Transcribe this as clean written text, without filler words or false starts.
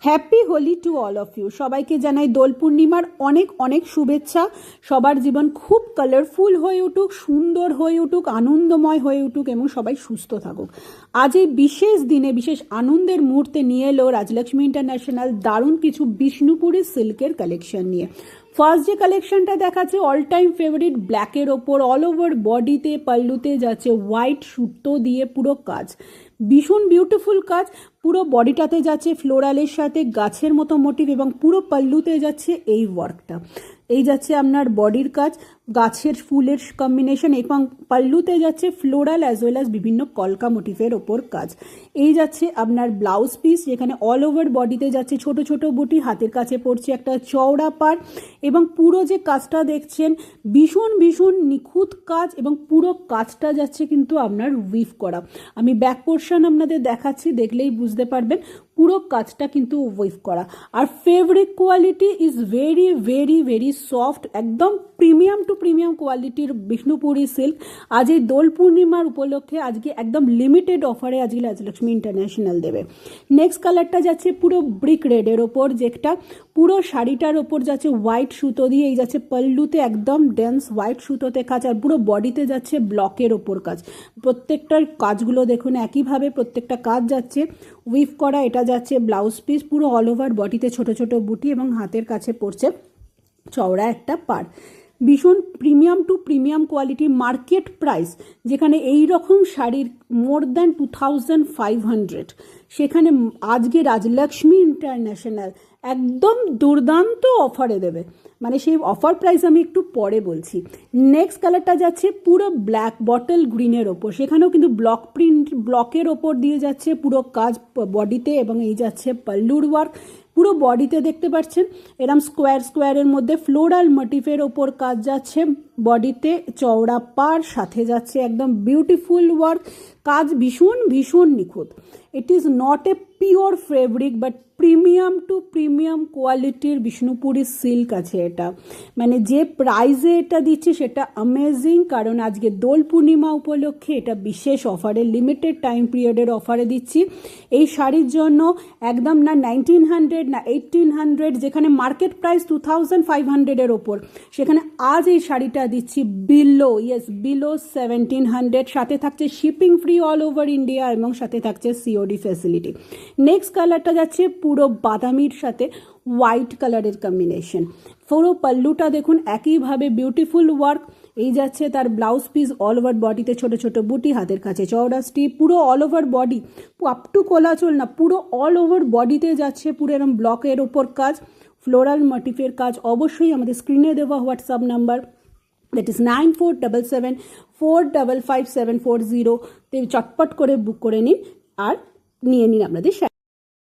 Happy Holi to all of you. সবাইকে জানাই দোল পূর্ণিমার অনেক অনেক শুভেচ্ছা। সবার জীবন খুব কালারফুল হয়ে উঠুক, সুন্দর হয়ে উঠুক, আনন্দময় হয়ে উঠুক এবং সবাই সুস্থ থাকুক। আজ এই বিশেষ দিনে বিশেষ আনন্দের মুহূর্তে নিয়ে এলো রাজলক্ষ্মী ইন্টারন্যাশনাল দারুণ কিছু বিষ্ণুপুরি সিল্কের কালেকশন নিয়ে। ফার্স্ট যে কালেকশনটা দেখাচ্ছে অল টাইম ফেভারিট ব্ল্যাকের ওপর অল ওভার বডিতে পাল্লুতে যাচ্ছে হোয়াইট সুতো দিয়ে পুরো কাজ, ভীষণ বিউটিফুল কাজ। পুরো বডিটাতে যাচ্ছে ফ্লোরালের সাথে গাছের মতো মোটিভ এবং পুরো পাল্লুতে যাচ্ছে এই ওয়ার্কটা। এই যাচ্ছে আপনার বডির কাজ, গাছের ফুলের কম্বিনেশন এবং পাল্লুতে যাচ্ছে ফ্লোরাল অ্যাজ ওয়েল অ্যাজ বিভিন্ন কলকা মোটিভের ওপর কাজ। এই যাচ্ছে আপনার ব্লাউজ পিস, যেখানে অল ওভার বডিতে যাচ্ছে ছোট ছোট বুটি, হাতের কাছে পড়ছে একটা চওড়া পাড় এবং পুরো যে কাজটা দেখছেন ভীষণ ভীষণ নিখুঁত কাজ এবং পুরো কাজটা যাচ্ছে কিন্তু আপনার উইভ করা। আমি ব্যাক পোর্শন আপনাদের দেখাচ্ছি, দেখলেই বুঝতে পারবেন পুরো কাজটা কিন্তু উইভ করা। আর fabric quality is very very very soft, একদম প্রিমিয়াম টু প্রিমিয়াম কোয়ালিটির বিষ্ণুপুরি সিল্ক। আজ এই দোল পূর্ণিমার উপলক্ষে আজকে একদম লিমিটেড অফারে আজকে রাজলক্ষ্মী ইন্টারন্যাশনাল দেবে। নেক্সট কালারটা যাচ্ছে পুরো ব্রিক রেডের ওপর, যেটা পুরো শাড়িটার ওপর যাচ্ছে হোয়াইট সুতো দিয়ে, এই যাচ্ছে পাল্লুতে একদম ডেন্স হোয়াইট সুতোতে কাজ, আর পুরো বডিতে যাচ্ছে ব্লকের ওপর কাজ। প্রত্যেকটার কাজগুলো দেখুন একইভাবে প্রত্যেকটা কাজ যাচ্ছে উইভ করা। এটা যাচ্ছে ব্লাউজ পিস, পুরো অল ওভার বডিতে ছোট ছোট বুটি এবং হাতের কাছে পড়ছে চওড়া একটা পাড়। ভীষণ premium to premium quality, market price যেখানে এই রকম শাড়ির মোর দ্যান 2500, সেখানে আজকে রাজলক্ষ্মী ইন্টারন্যাশনাল একদম দুর্দান্ত অফারে দেবে। মানে সেই অফার প্রাইস আমি একটু পরে বলছি। নেক্সট কালারটা যাচ্ছে পুরো ব্ল্যাক বটল গ্রিনের ওপর, সেখানেও কিন্তু ব্লক প্রিন্ট ব্লকের ওপর দিয়ে যাচ্ছে পুরো কাজ বডিতে এবং এই যাচ্ছে পাল্লুর ওয়ার্ক। পুরো বডিতে দেখতে পাচ্ছেন এরম স্কোয়ার স্কোয়ারের মধ্যে ফ্লোরাল মোটিভের ওপর কাজ যাচ্ছে, বডিতে চওড়া পাড়, সাথে যাচ্ছে একদম বিউটিফুল ওয়ার্ক। কাজ ভীষণ ভীষণ নিখুঁত। It is not a pure fabric but premium to premium কোয়ালিটির বিষ্ণুপুরি সিল্ক আছে এটা। মানে যে প্রাইজে এটা দিচ্ছে সেটা অ্যামেজিং, কারণ আজকে দোল পূর্ণিমা উপলক্ষে এটা বিশেষ অফারে, লিমিটেড টাইম পিরিয়ডের অফারে দিচ্ছি। এই শাড়ির জন্য একদম না 1900 না 1800, যেখানে মার্কেট প্রাইস 2500-এর ওপর, সেখানে আজ এই শাড়িটা দিচ্ছি বিলো 1700, সাথে থাকছে shipping free all over India এবং সাথে থাকছে সিওডি ফ্যাসিলিটি। নেক্সট কালারটা যাচ্ছে পুরো বাদামির সাথে হোয়াইট কালারের কম্বিনেশন। পুরো পাল্লুটা দেখুন একইভাবে বিউটিফুল ওয়ার্ক। এই যাচ্ছে তার ব্লাউজ পিস, অল ওভার বডিতে ছোট ছোট বুটি, হাতের কাছে চওড়া স্টিপ, পুরো all over body up to কোলাচল না, পুরো অল ওভার বডিতে যাচ্ছে পুরো এরকম ব্লকের ওপর কাজ, ফ্লোরাল মোটিভের কাজ। অবশ্যই আমাদের স্ক্রিনে দেওয়া হোয়াটসঅ্যাপ নাম্বার দ্যাট ইজ 9477455740 চটপট করে বুক করে নিন আর নিয়ে নিন আপনাদের